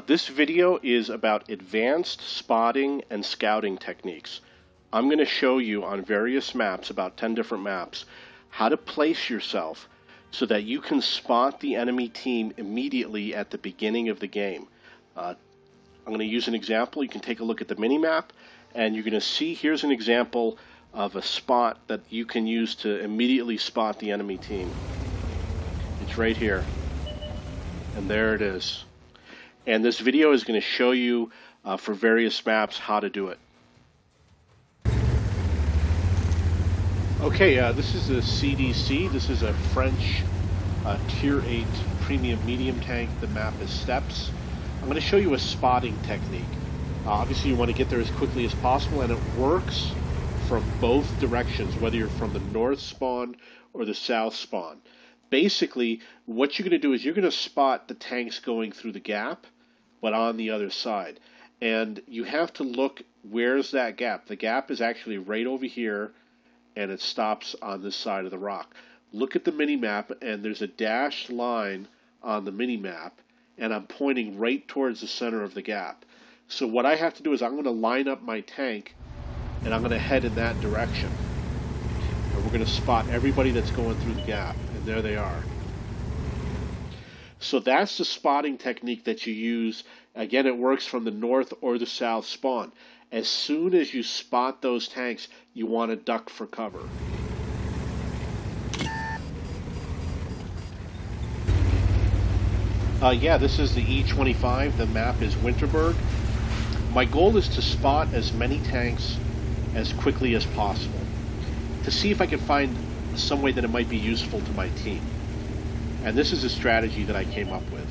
This video is about advanced spotting and scouting techniques. I'm going to show you on various maps, about 10 different maps, how to place yourself so that you can spot the enemy team immediately at the beginning of the game. I'm going to use an example. You can take a look at the mini-map, and you're going to see here's an example of a spot that you can use to immediately spot the enemy team. It's right here, and there it is. And this video is going to show you for various maps how to do it. Okay, this is a CDC. This is a French Tier 8 premium medium tank. The map is steps. I'm going to show you a spotting technique. Obviously you want to get there as quickly as possible, and it works from both directions, whether you're from the north spawn or the south spawn. Basically, what you're going to do is you're going to spot the tanks going through the gap, but on the other side. And you have to look, where's that gap? The gap is actually right over here, and it stops on this side of the rock. Look at the mini-map, and there's a dashed line on the mini-map, and I'm pointing right towards the center of the gap. So what I have to do is I'm going to line up my tank, and I'm going to head in that direction. And we're going to spot everybody that's going through the gap, and there they are. So that's the spotting technique that you use. Again, it works from the north or the south spawn. As soon as you spot those tanks, you want to duck for cover. Yeah, this is the E25. The map is Winterberg. My goal is to spot as many tanks as quickly as possible, to see if I can find some way that it might be useful to my team. And this is a strategy that I came up with.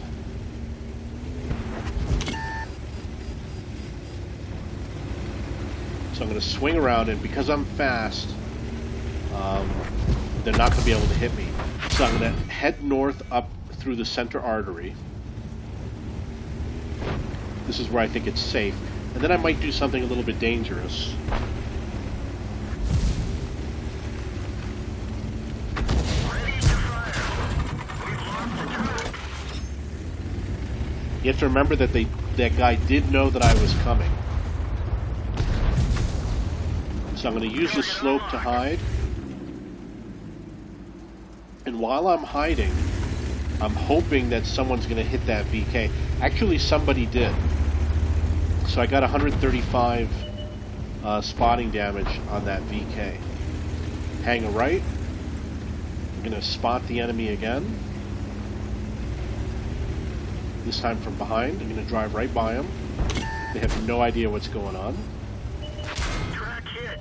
So I'm going to swing around, and because I'm fast, they're not going to be able to hit me. So I'm going to head north up through the center artery. This is where I think it's safe. And then I might do something a little bit dangerous. You have to remember that that guy did know that I was coming. So I'm going to use the slope to hide. And while I'm hiding, I'm hoping that someone's going to hit that VK. Actually, somebody did. So I got 135 spotting damage on that VK. Hang a right. I'm going to spot the enemy again. This time from behind. I'm going to drive right by them. They have no idea what's going on. Track hit.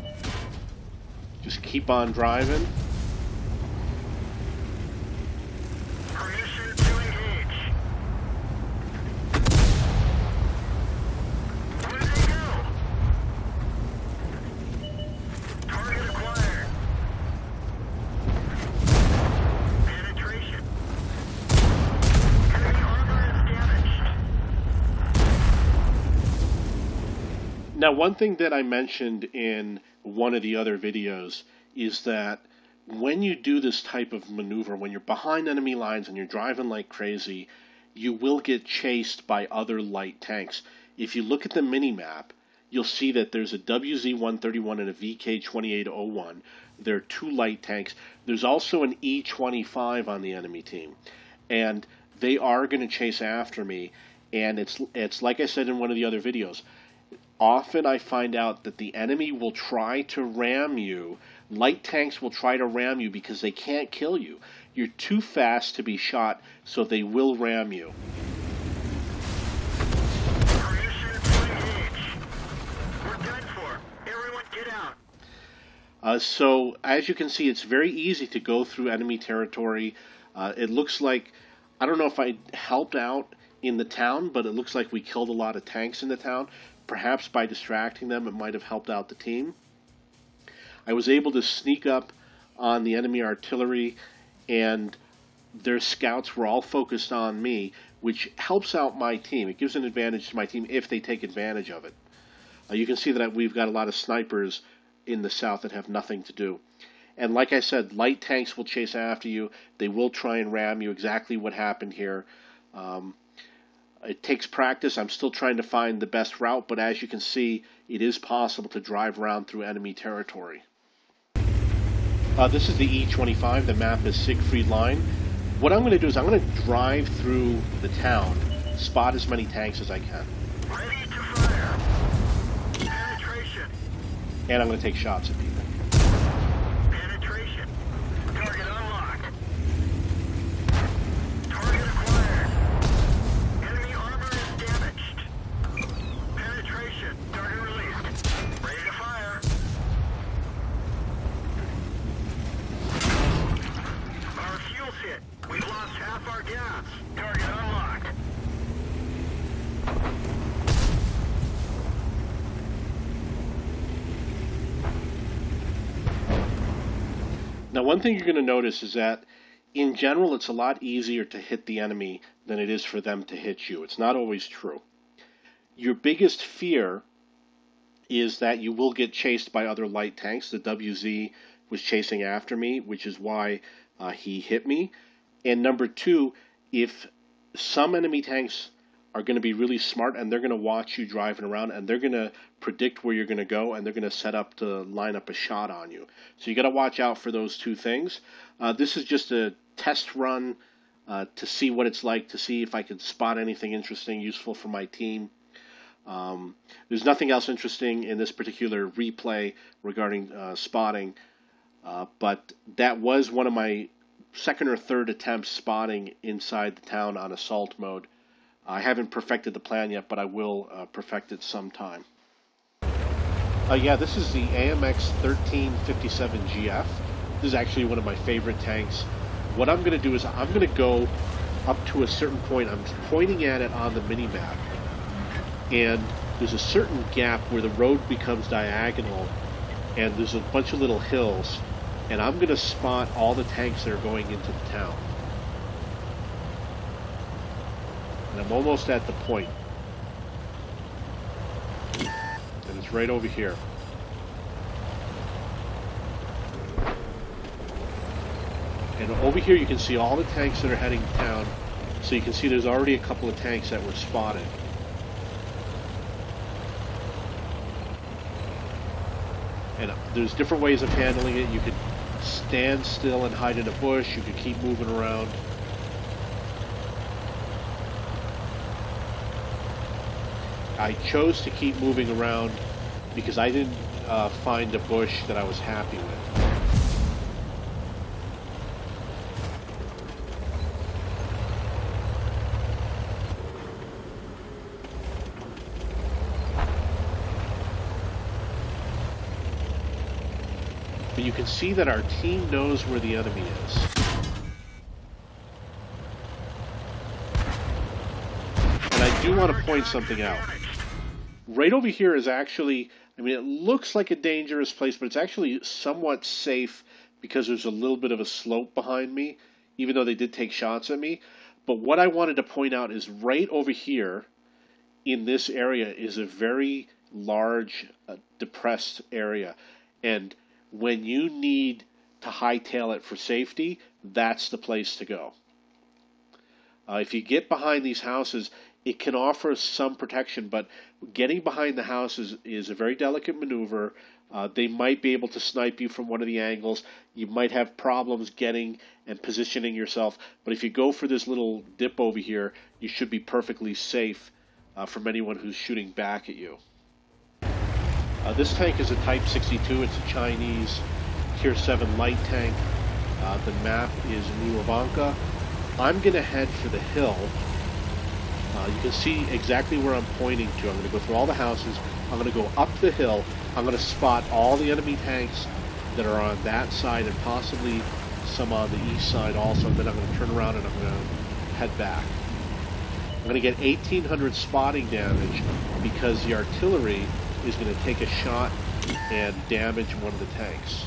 Just keep on driving. Permission to engage. Where'd they go? Target acquired. Penetration. Enemy armor is damaged. Now, one thing that I mentioned in one of the other videos is that when you do this type of maneuver, when you're behind enemy lines and you're driving like crazy, you will get chased by other light tanks. If you look at the mini-map, you'll see that there's a WZ-131 and a VK-2801. They're two light tanks. There's also an E-25 on the enemy team, and they are going to chase after me. And it's like I said in one of the other videos, often I find out that the enemy will try to ram you. Light tanks will try to ram you because they can't kill you. You're too fast to be shot, so they will ram you. Permission to engage. We're done for. Everyone get out. So as you can see, it's very easy to go through enemy territory. It looks like, I don't know if I helped out in the town, but it looks like we killed a lot of tanks in the town. Perhaps by distracting them, it might have helped out the team. I was able to sneak up on the enemy artillery, and their scouts were all focused on me, which helps out my team. It gives an advantage to my team if they take advantage of it. You can see that we've got a lot of snipers in the south that have nothing to do. And like I said, light tanks will chase after you. They will try and ram you. Exactly what happened here. It takes practice. I'm still trying to find the best route, but as you can see, it is possible to drive around through enemy territory. This is the E25. The map is Siegfried Line. What I'm going to do is I'm going to drive through the town, spot as many tanks as I can. Ready to fire. Penetration. And I'm going to take shots at people. Penetration. Target unlocked. Target acquired. Enemy armor is damaged. Penetration. Target released. Ready to fire. Our fuel's hit. We've lost half our gas. Target unlocked. Now, one thing you're going to notice is that, in general, it's a lot easier to hit the enemy than it is for them to hit you. It's not always true. Your biggest fear is that you will get chased by other light tanks. The WZ was chasing after me, which is why he hit me. And number two, if some enemy tanks are going to be really smart and they're going to watch you driving around and they're going to predict where you're going to go and they're going to set up to line up a shot on you. So you got to watch out for those two things. This is just a test run to see what it's like, to see if I can spot anything interesting, useful for my team. There's nothing else interesting in this particular replay regarding spotting, but that was one of my second or third attempts spotting inside the town on assault mode. I haven't perfected the plan yet, but I will perfect it sometime. Yeah, this is the AMX 1357 GF. This is actually one of my favorite tanks. What I'm going to do is I'm going to go up to a certain point. I'm pointing at it on the mini-map. And there's a certain gap where the road becomes diagonal, and there's a bunch of little hills. And I'm going to spot all the tanks that are going into the town. And I'm almost at the point. And it's right over here. And over here you can see all the tanks that are heading down. So you can see there's already a couple of tanks that were spotted. And there's different ways of handling it. You could stand still and hide in a bush. You could keep moving around. I chose to keep moving around because I didn't find a bush that I was happy with. But you can see that our team knows where the enemy is. And I do want to point something out. Right over here is actually, I mean, it looks like a dangerous place, but it's actually somewhat safe because there's a little bit of a slope behind me, even though they did take shots at me. But what I wanted to point out is right over here in this area is a very large depressed area. And when you need to hightail it for safety, that's the place to go. If you get behind these houses, it can offer some protection, but getting behind the houses is a very delicate maneuver. They might be able to snipe you from one of the angles. You might have problems getting and positioning yourself, but if you go for this little dip over here, you should be perfectly safe from anyone who's shooting back at you. This tank is a Type 62. It's a Chinese Tier 7 light tank. The map is Luavanka. I'm going to head for the hill. You can see exactly where I'm pointing to. I'm going to go through all the houses. I'm going to go up the hill. I'm going to spot all the enemy tanks that are on that side and possibly some on the east side also. Then I'm going to turn around and I'm going to head back. I'm going to get 1,800 spotting damage because the artillery is going to take a shot and damage one of the tanks.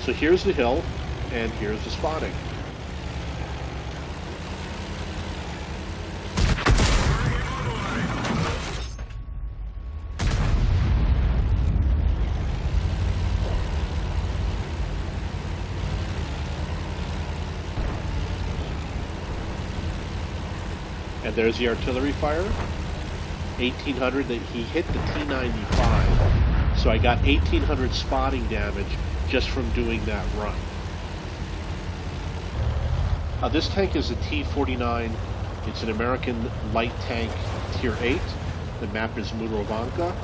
So here's the hill, and here's the spotting. And there's the artillery fire. 1800. That he hit the T-95. So I got 1800 spotting damage just from doing that run. This tank is a T-49. It's an American light tank tier 8. The map is Murovanka.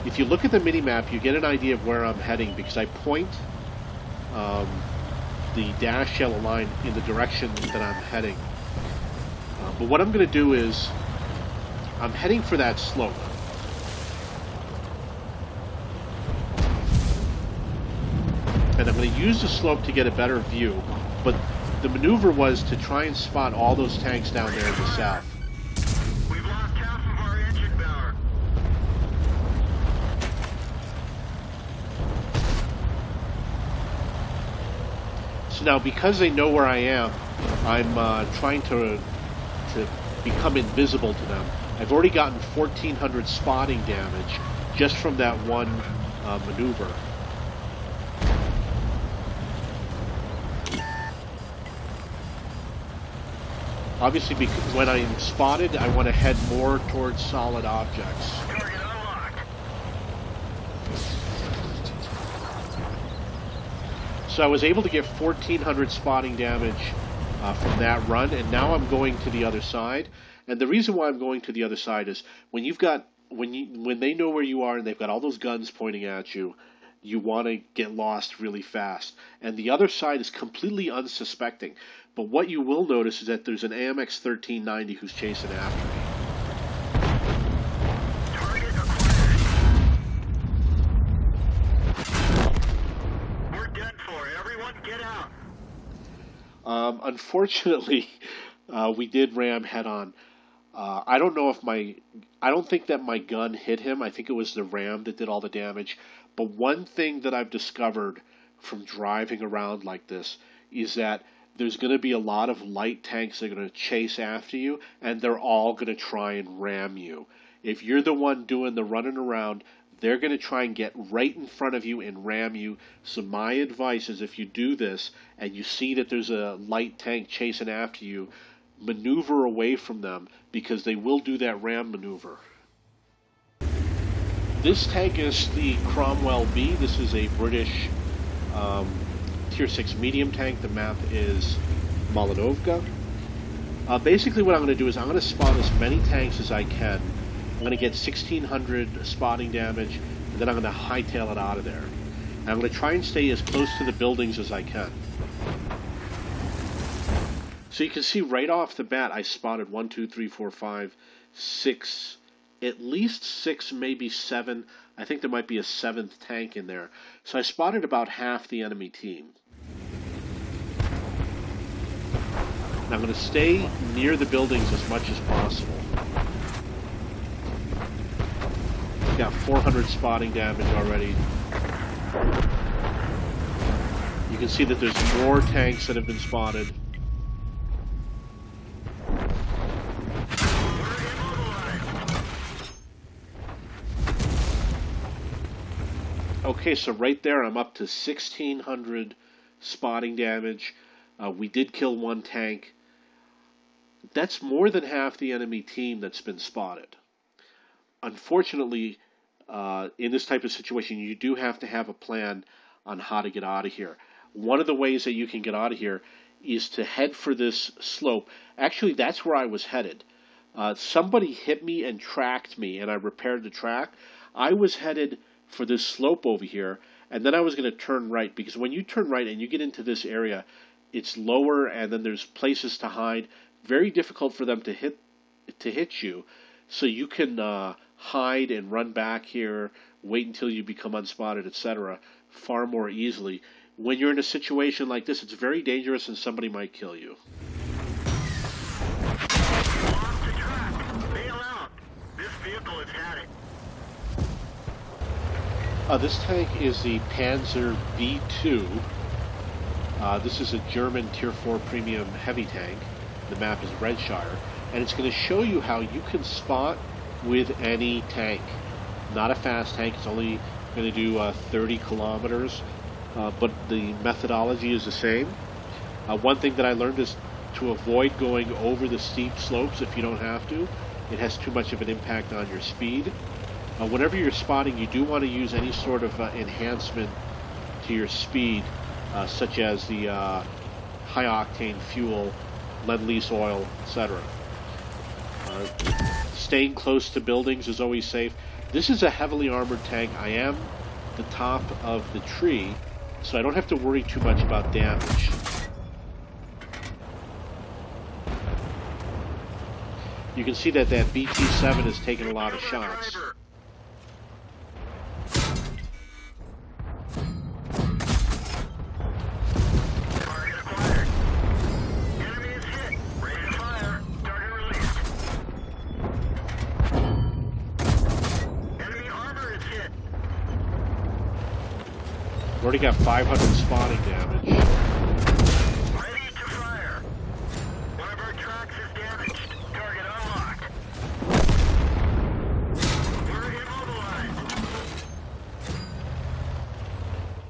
If you look at the mini-map, you get an idea of where I'm heading because I point the dashed yellow line in the direction that I'm heading. But what I'm going to do is I'm heading for that slope. And I'm going to use the slope to get a better view. But the maneuver was to try and spot all those tanks down there in the south. We've lost half of our engine power. So now, because they know where I am, I'm trying to become invisible to them. I've already gotten 1,400 spotting damage just from that one maneuver. Obviously, because when I'm spotted, I want to head more towards solid objects. Target unlocked. So I was able to get 1,400 spotting damage from that run, and now I'm going to the other side. And the reason why I'm going to the other side is when they know where you are and they've got all those guns pointing at you, you want to get lost really fast. And the other side is completely unsuspecting. But what you will notice is that there's an AMX 1390 who's chasing after me. Target acquired. We're done for. Everyone get out. Unfortunately, we did ram head on. I don't know if I don't think that my gun hit him. I think it was the ram that did all the damage. But one thing that I've discovered from driving around like this is that there's going to be a lot of light tanks that are going to chase after you, and they're all going to try and ram you. If you're the one doing the running around, they're going to try and get right in front of you and ram you. So my advice is if you do this and you see that there's a light tank chasing after you, maneuver away from them because they will do that ram maneuver. This tank is the Cromwell B. This is a British Tier 6 medium tank. The map is Malinovka. Basically what I'm going to do is I'm going to spot as many tanks as I can. I'm going to get 1,600 spotting damage, and then I'm going to hightail it out of there. And I'm going to try and stay as close to the buildings as I can. So you can see right off the bat I spotted 1, 2, 3, 4, 5, 6, at least 6, maybe 7. I think there might be a 7th tank in there. So I spotted about half the enemy team. And I'm going to stay near the buildings as much as possible. Got 400 spotting damage already. You can see that there's more tanks that have been spotted. Okay, so right there I'm up to 1,600 spotting damage. We did kill one tank. That's more than half the enemy team that's been spotted. Unfortunately, in this type of situation, you do have to have a plan on how to get out of here. One of the ways that you can get out of here is to head for this slope. Actually, that's where I was headed. Somebody hit me and tracked me, and I repaired the track. I was headed for this slope over here, and then I was going to turn right, because when you turn right and you get into this area, it's lower, and then there's places to hide. Very difficult for them to hit you, so you can hide and run back here, wait until you become unspotted, etc., far more easily. When you're in a situation like this, it's very dangerous and somebody might kill you. Off the track. Bail out. This vehicle has had it. This tank is the Panzer V2. This is a German Tier 4 premium heavy tank. The map is Redshire. And it's going to show you how you can spot with any tank. Not a fast tank. It's only going to do 30 kilometers. But the methodology is the same. One thing that I learned is to avoid going over the steep slopes if you don't have to. It has too much of an impact on your speed. Whenever you're spotting, you do want to use any sort of enhancement to your speed, such as the high-octane fuel, Lend-Lease oil, etc. Staying close to buildings is always safe. This is a heavily armored tank. I am the top of the tree, so I don't have to worry too much about damage. You can see that BT-7 has taken a lot of shots. Already got 500 spotting damage. Ready to fire. One of our tracks is damaged. Target unlocked. We're immobilized.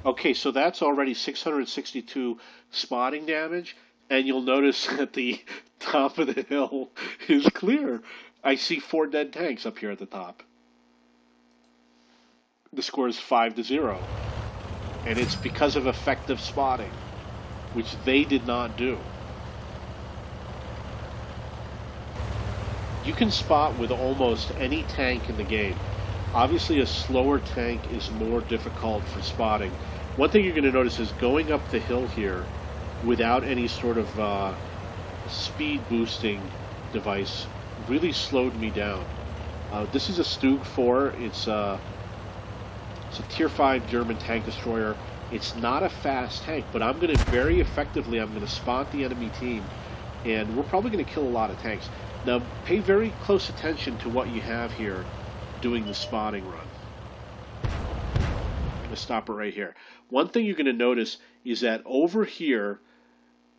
Okay, so that's already 662 spotting damage, and you'll notice that the top of the hill is clear. I see 4 dead tanks up here at the top. The score is 5-0. And it's because of effective spotting, which they did not do. You can spot with almost any tank in the game. Obviously, a slower tank is more difficult for spotting. One thing you're going to notice is going up the hill here without any sort of speed boosting device really slowed me down. This is a Stug 4. It's a Tier 5 German tank destroyer. It's not a fast tank, but I'm going to very effectively, I'm going to spot the enemy team, and we're probably going to kill a lot of tanks. Now, pay very close attention to what you have here doing the spotting run. I'm going to stop it right here. One thing you're going to notice is that over here,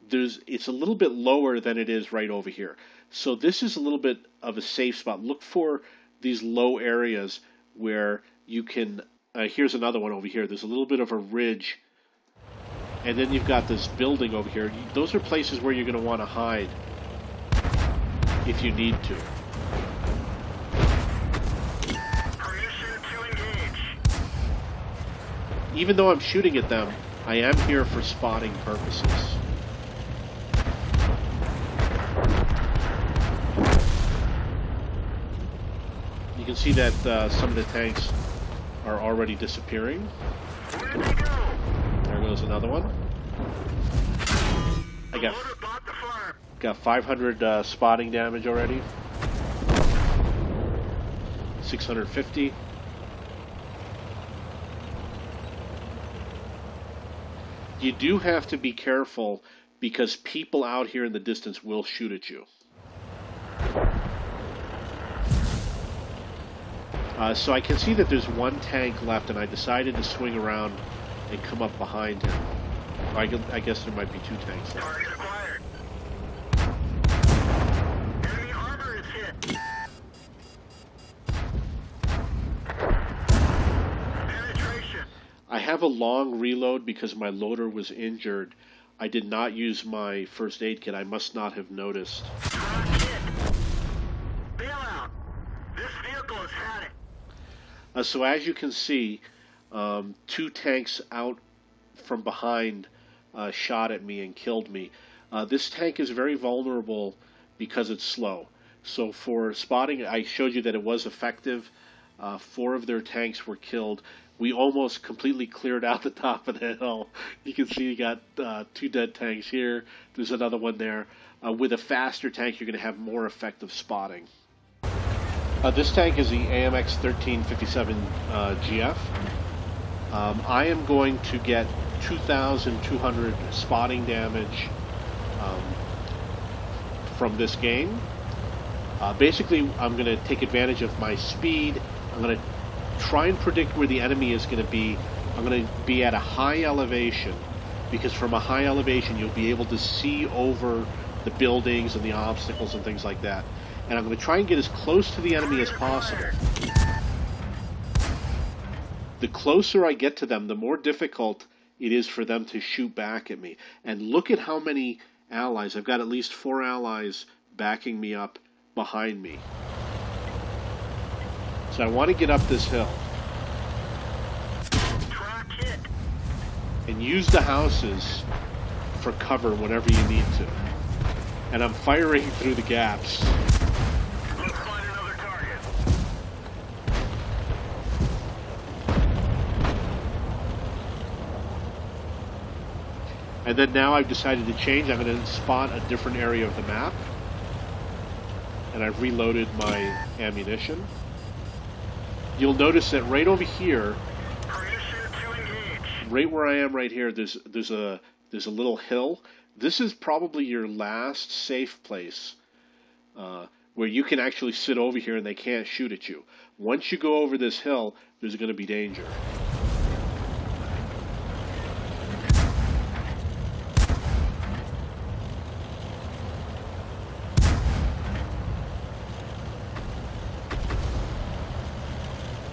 it's a little bit lower than it is right over here. So this is a little bit of a safe spot. Look for these low areas where you can... here's another one over here. There's a little bit of a ridge, and then you've got this building over here. Those are places where you're going to want to hide if you need to. Permission to engage. Even though I'm shooting at them, I am here for spotting purposes. You can see that some of the tanks are already disappearing. Where'd they go? There goes another one. I The loader bought the farm. got 500 spotting damage already. 650. You do have to be careful because people out here in the distance will shoot at you. So I can see that there's one tank left, and I decided to swing around and come up behind him. I guess there might be 2 tanks left. Target acquired. Enemy armor is hit. Penetration. I have a long reload because my loader was injured. I did not use my first aid kit. I must not have noticed. Drop hit. Bailout. This vehicle has had it. So as you can see, 2 tanks out from behind shot at me and killed me. This tank is very vulnerable because it's slow. So for spotting, I showed you that it was effective. 4 of their tanks were killed. We almost completely cleared out the top of the hill. You can see you got 2 dead tanks here. There's another one there. With a faster tank, you're going to have more effective spotting. This tank is the AMX 1357 GF. I am going to get 2,200 spotting damage from this game. Basically, I'm going to take advantage of my speed. I'm going to try and predict where the enemy is going to be. I'm going to be at a high elevation, because from a high elevation you'll be able to see over the buildings and the obstacles and things like that. And I'm going to try and get as close to the enemy as possible. The closer I get to them, the more difficult it is for them to shoot back at me. And look at how many allies. I've got at least 4 allies backing me up behind me. So I want to get up this hill and use the houses for cover whenever you need to. And I'm firing through the gaps. Let's find another target. And then now I've decided to change. I'm going to spot a different area of the map. And I've reloaded my ammunition. You'll notice that right over here, right where I am right here, there's a little hill. This is probably your last safe place where you can actually sit over here and they can't shoot at you. Once you go over this hill, there's going to be danger.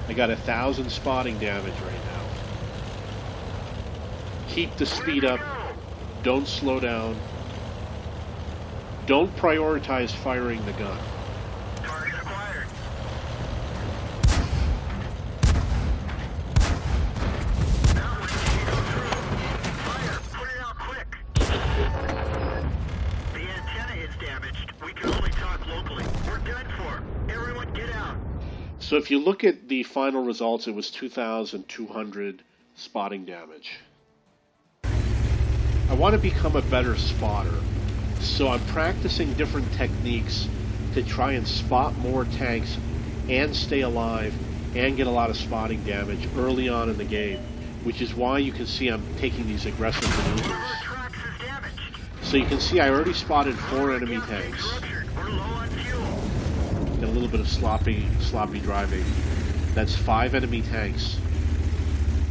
I got 1,000 spotting damage right now. Keep the speed up. Don't slow down. Don't prioritize firing the gun. Target acquired. That one can go through. Fire! Put it out quick. The antenna is damaged. We can only talk locally. We're done for. Everyone get out. So if you look at the final results, it was 2,200 spotting damage. I want to become a better spotter, so I'm practicing different techniques to try and spot more tanks and stay alive and get a lot of spotting damage early on in the game, which is why you can see I'm taking these aggressive maneuvers. So you can see I already spotted 4 enemy tanks. And a little bit of sloppy driving. That's 5 enemy tanks.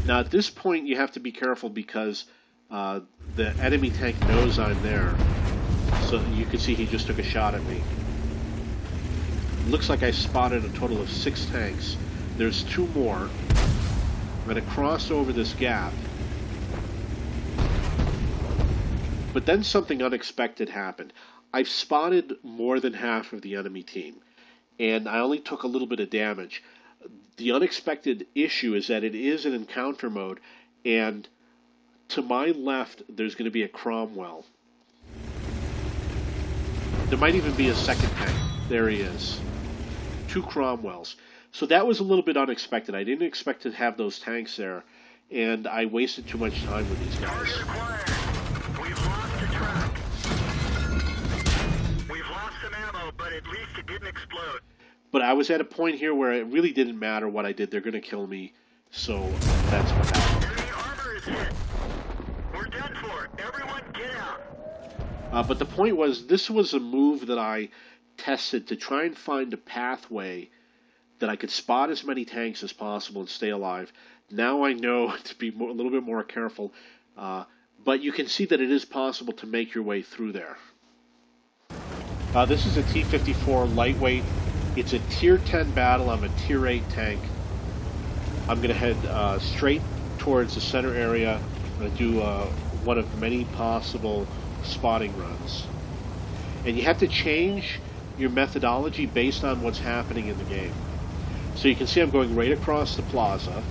Now at this point you have to be careful because the enemy tank knows I'm there. So you can see he just took a shot at me. Looks like I spotted a total of 6 tanks. There's 2 more. I'm going to cross over this gap. But then something unexpected happened. I've spotted more than half of the enemy team, and I only took a little bit of damage. The unexpected issue is that it is an encounter mode, and to my left, there's going to be a Cromwell. There might even be a second tank. There he is. 2 Cromwells. So that was a little bit unexpected. I didn't expect to have those tanks there, and I wasted too much time with these guys. We've lost the track. We've lost some ammo, but at least it didn't explode. But I was at a point here where it really didn't matter what I did. They're going to kill me, so that's what happened. Enemy armor is hit. We're done for. Everyone get out. But the point was, this was a move that I tested to try and find a pathway that I could spot as many tanks as possible and stay alive. Now I know to be a little bit more careful, but you can see that it is possible to make your way through there. This is a T-54 lightweight. It's a Tier 10 battle. I'm a Tier 8 tank. I'm going to head straight towards the center area. I'm going to do one of many possible spotting runs. And you have to change your methodology based on what's happening in the game. So you can see I'm going right across the plaza,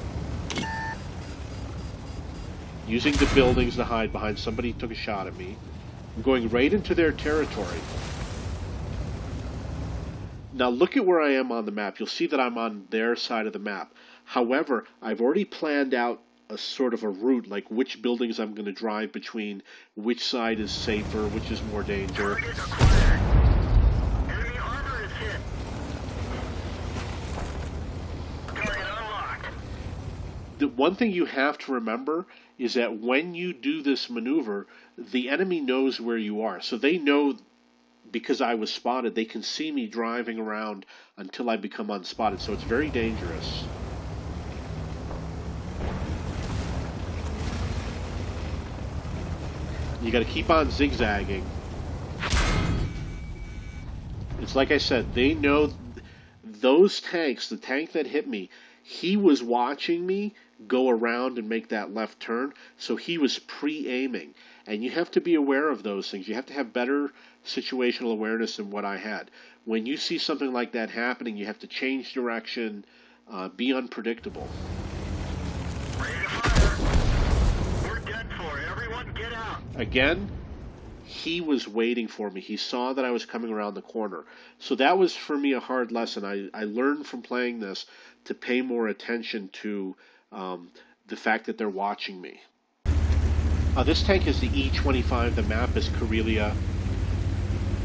using the buildings to hide behind. Somebody took a shot at me. I'm going right into their territory. Now look at where I am on the map. You'll see that I'm on their side of the map. However, I've already planned out a sort of a route, like which buildings I'm going to drive between, which side is safer, which is more danger. Enemy armor is hit. Target unlocked. The one thing you have to remember is that when you do this maneuver, the enemy knows where you are. So they know, because I was spotted, they can see me driving around until I become unspotted. So it's very dangerous. You got to keep on zigzagging. It's like I said, they know those tanks, the tank that hit me, he was watching me go around and make that left turn, so he was pre-aiming. And you have to be aware of those things. You have to have better situational awareness than what I had. When you see something like that happening, you have to change direction, be unpredictable. Ready to fire. We're done for. Everyone get out. Again, he was waiting for me. He saw that I was coming around the corner. So that was, for me, a hard lesson. I learned from playing this to pay more attention to the fact that they're watching me. This tank is the E-25. The map is Karelia.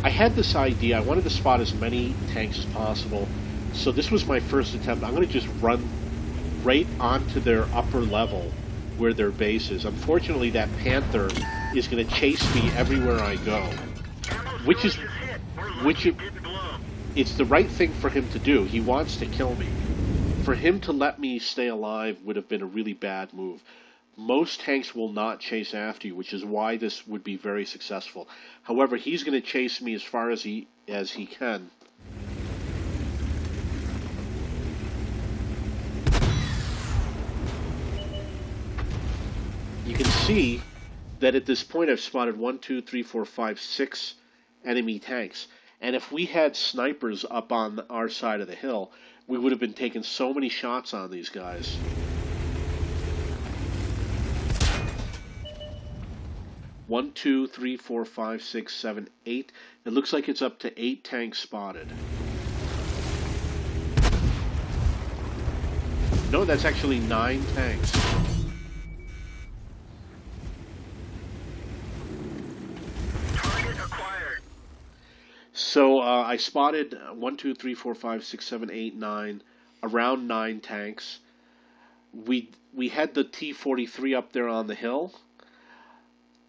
I had this idea. I wanted to spot as many tanks as possible. So this was my first attempt. I'm going to just run right onto their upper level where their base is. Unfortunately, that Panther is going to chase me everywhere I go. It's the right thing for him to do. He wants to kill me. For him to let me stay alive would have been a really bad move. Most tanks will not chase after you, which is why this would be very successful. However, he's going to chase me as far as he can. You can see that at this point I've spotted 1, 2, 3, 4, 5, 6 enemy tanks. And if we had snipers up on our side of the hill, we would have been taking so many shots on these guys. One, 2, 3, 4, 5, 6, 7, 8. It looks like it's up to 8 tanks spotted. No, that's actually 9 tanks. Target acquired. So I spotted 1, 2, 3, 4, 5, 6, 7, 8, 9, around 9 tanks. We had the T-43 up there on the hill.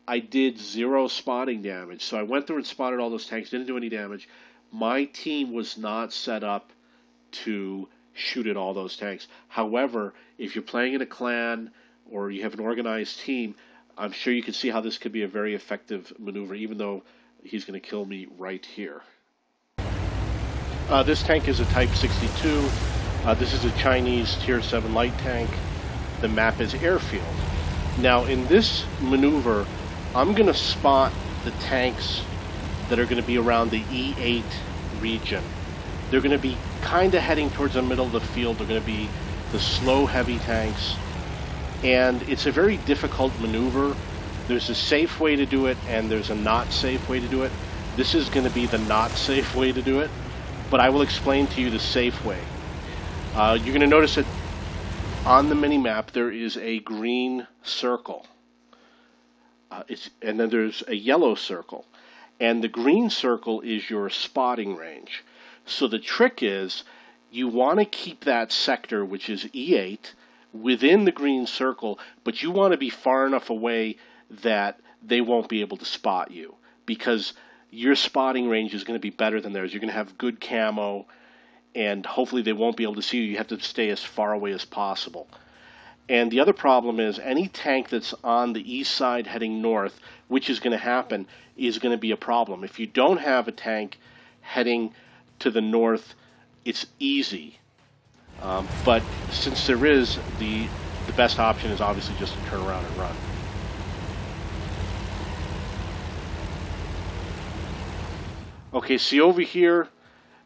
I did 0 spotting damage. So I went through and spotted all those tanks, didn't do any damage. My team was not set up to shoot at all those tanks. However, if you're playing in a clan or you have an organized team, I'm sure you can see how this could be a very effective maneuver, even though he's going to kill me right here. This tank is a Type 62. This is a Chinese Tier 7 light tank. The map is Airfield. Now, in this maneuver, I'm going to spot the tanks that are going to be around the E8 region. They're going to be kind of heading towards the middle of the field. They're going to be the slow, heavy tanks. And it's a very difficult maneuver. There's a safe way to do it, and there's a not safe way to do it. This is going to be the not safe way to do it, but I will explain to you the safe way. You're going to notice that on the mini-map there is a green circle. And then there's a yellow circle. And the green circle is your spotting range. So the trick is you want to keep that sector, which is E8, within the green circle, but you want to be far enough away that they won't be able to spot you, because your spotting range is going to be better than theirs. You're going to have good camo, and hopefully they won't be able to see you. You have to stay as far away as possible. And the other problem is any tank that's on the east side heading north, which is going to happen, is going to be a problem. If you don't have a tank heading to the north, it's easy. But since there is, the best option is obviously just to turn around and run. Okay, see over here,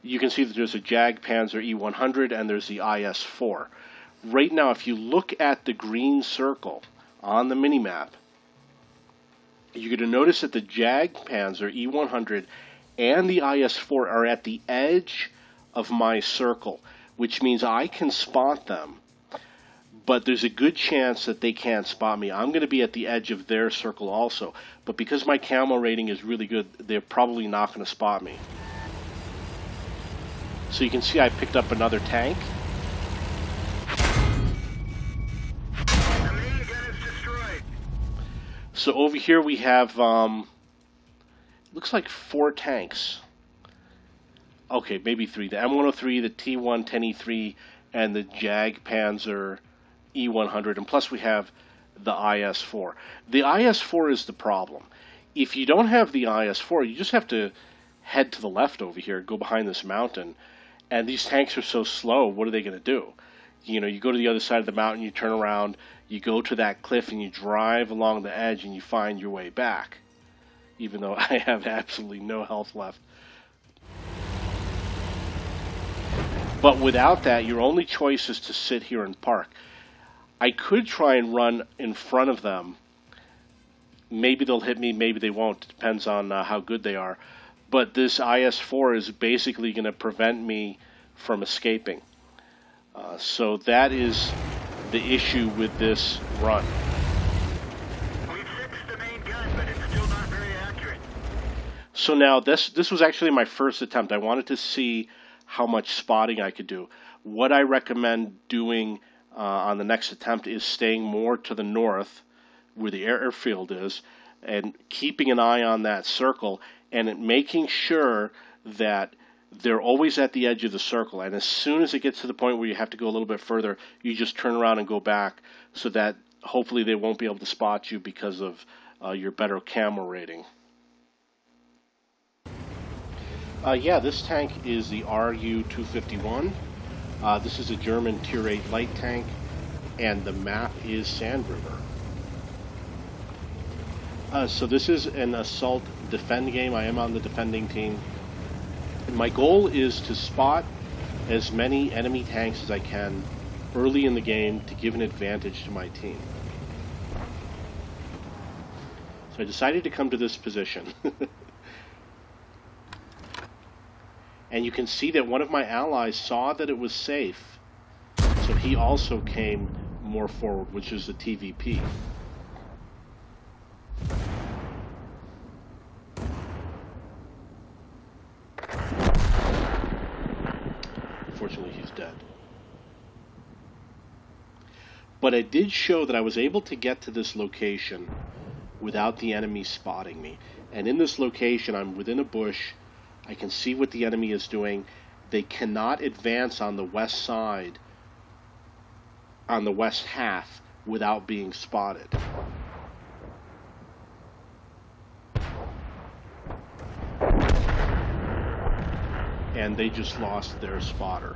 you can see that there's a Jag Panzer E100 and there's the IS-4. Right now, if you look at the green circle on the minimap, you're going to notice that the Jag Panzer E100 and the IS-4 are at the edge of my circle, which means I can spot them, but there's a good chance that they can't spot me. I'm going to be at the edge of their circle also, but because my camo rating is really good, they're probably not going to spot me. So you can see I picked up another tank. So over here we have, looks like 4 tanks. Okay, maybe 3. The M103, the T1 10E3, and the Jag Panzer E100. And plus we have the IS-4. The IS-4 is the problem. If you don't have the IS-4, you just have to head to the left over here, go behind this mountain. And these tanks are so slow, what are they going to do? You know, you go to the other side of the mountain, you turn around, you go to that cliff and you drive along the edge and you find your way back, even though I have absolutely no health left. But without that, your only choice is to sit here and park. I could try and run in front of them. Maybe they'll hit me, maybe they won't. It depends on how good they are. But this IS-4 is basically going to prevent me from escaping. So that is the issue with this run. We've fixed the main gun, but it's still not very accurate. So now this was actually my first attempt. I wanted to see how much spotting I could do. What I recommend doing on the next attempt is staying more to the north where the airfield is and keeping an eye on that circle and making sure that they're always at the edge of the circle. And as soon as it gets to the point where you have to go a little bit further, you just turn around and go back so that hopefully they won't be able to spot you because of your better camera rating. Yeah, this tank is the RU-251. This is a German Tier 8 light tank, and the map is Sand River. So this is an assault defend game. I am on the defending team. And my goal is to spot as many enemy tanks as I can early in the game to give an advantage to my team. So I decided to come to this position. And you can see that one of my allies saw that it was safe, so he also came more forward, which is the TVP. Unfortunately, he's dead. But it did show that I was able to get to this location without the enemy spotting me. And in this location, I'm within a bush. I can see what the enemy is doing. They cannot advance on the west side, on the west half, without being spotted. And they just lost their spotter.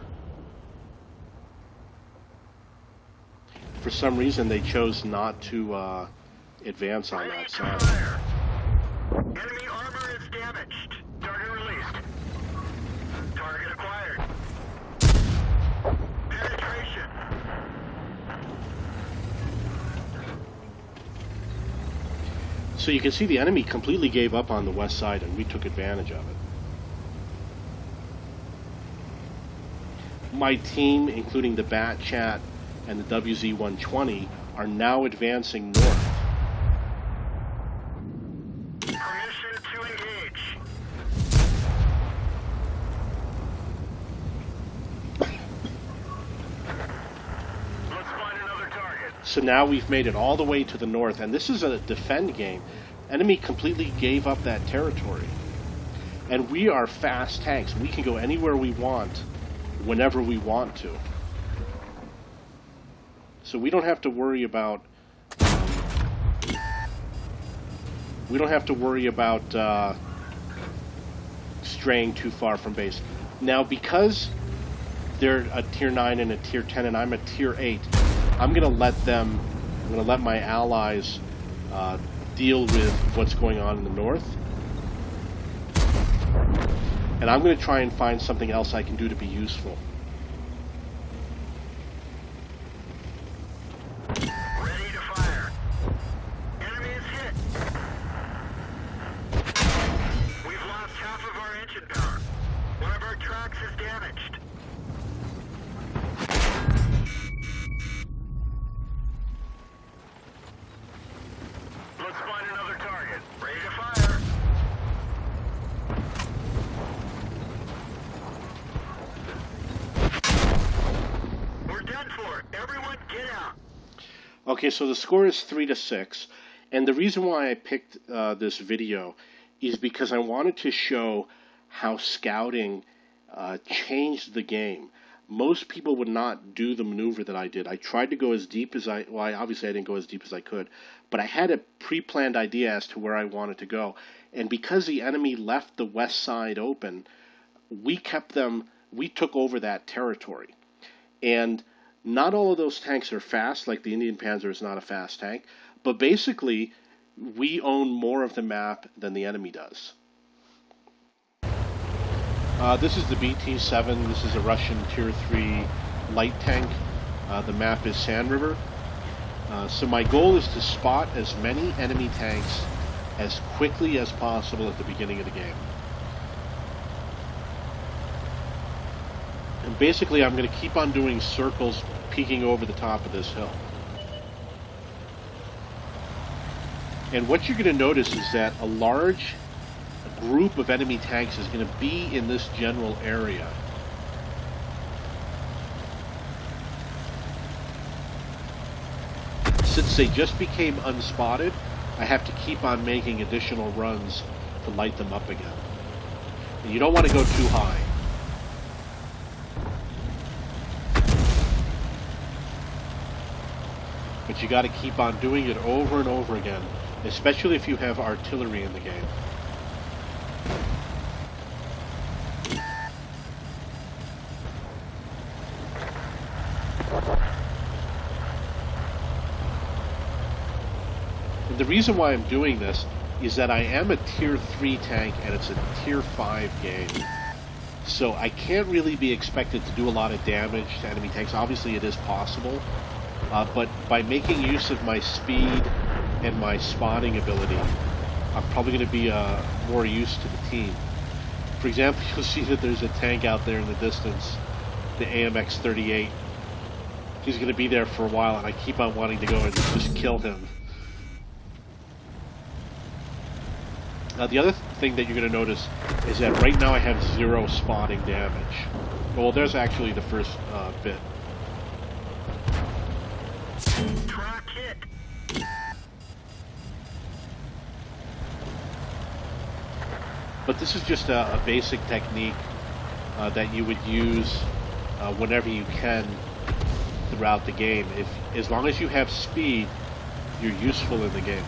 For some reason, they chose not to advance on that side. Enemy armor is damaged. Target released. Target acquired. Penetration. So you can see the enemy completely gave up on the west side, and we took advantage of it. My team, including the Bat Chat and the WZ-120, are now advancing north. Permission to engage. Let's find another target. So now we've made it all the way to the north, and this is a defend game. Enemy completely gave up that territory. And we are fast tanks. We can go anywhere we want, whenever we want to. So we don't have to worry about straying too far from base. Now, because they're a tier 9 and a tier 10 and I'm a tier 8, I'm going to let my allies deal with what's going on in the north. And I'm going to try and find something else I can do to be useful. Ready to fire. Enemy is hit. We've lost half of our engine power. One of our tracks is damaged. Let's find another target. Ready to fire. We're done for. Everyone get out. Okay, so the score is 3-6, and the reason why I picked this video is because I wanted to show how scouting changed the game. Most people would not do the maneuver that I did. I tried to go as deep as obviously I didn't go as deep as I could, but I had a pre-planned idea as to where I wanted to go. And because the enemy left the west side open, we took over that territory. And Not all of those tanks are fast, like the Indian Panzer is not a fast tank, but basically we own more of the map than the enemy does. This is the BT-7. This is a Russian Tier 3 light tank. The map is Sand River. So my goal is to spot as many enemy tanks as quickly as possible at the beginning of the game. And basically I'm going to keep on doing circles peeking over the top of this hill. And what you're going to notice is that a large group of enemy tanks is going to be in this general area. Since they just became unspotted, I have to keep on making additional runs to light them up again. And you don't want to go too high. But you got to keep on doing it over and over again, especially if you have artillery in the game. And the reason why I'm doing this is that I am a Tier 3 tank and it's a Tier 5 game. So I can't really be expected to do a lot of damage to enemy tanks. Obviously it is possible, but by making use of my speed and my spotting ability, I'm probably going to be more use to the team. For example, you'll see that there's a tank out there in the distance, the AMX-38. He's going to be there for a while and I keep on wanting to go and just kill him. The other thing that you're going to notice is that right now I have 0 spotting damage. Well, there's actually the first bit. Track hit. But this is just a basic technique that you would use whenever you can throughout the game. As long as you have speed, you're useful in the game.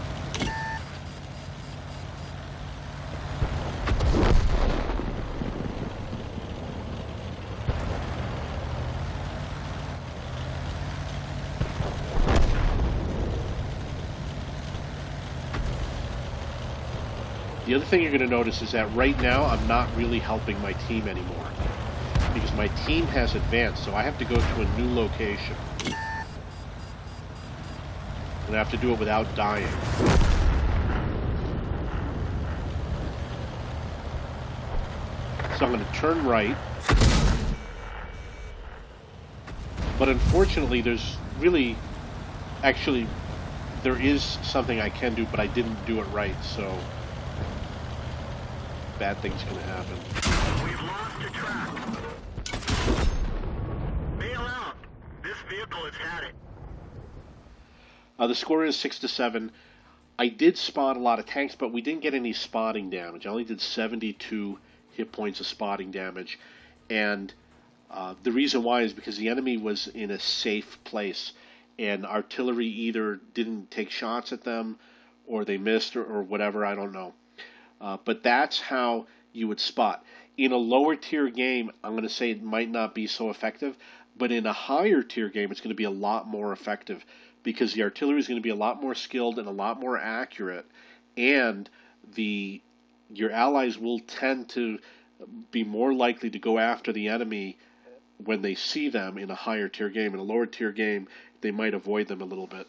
The other thing you're going to notice is that right now I'm not really helping my team anymore because my team has advanced, so I have to go to a new location. And I have to do it without dying. So I'm going to turn right. But unfortunately there's really, actually, there is something I can do, but I didn't do it right, so bad things going to happen. We've lost the track. Bail out. This vehicle has had it. The score is 6-7. I did spot a lot of tanks, but we didn't get any spotting damage. I only did 72 hit points of spotting damage. And the reason why is because the enemy was in a safe place. And artillery either didn't take shots at them, or they missed, or whatever, I don't know. But that's how you would spot. In a lower tier game, I'm going to say it might not be so effective, but in a higher tier game, it's going to be a lot more effective because the artillery is going to be a lot more skilled and a lot more accurate, and your allies will tend to be more likely to go after the enemy when they see them in a higher tier game. In a lower tier game, they might avoid them a little bit.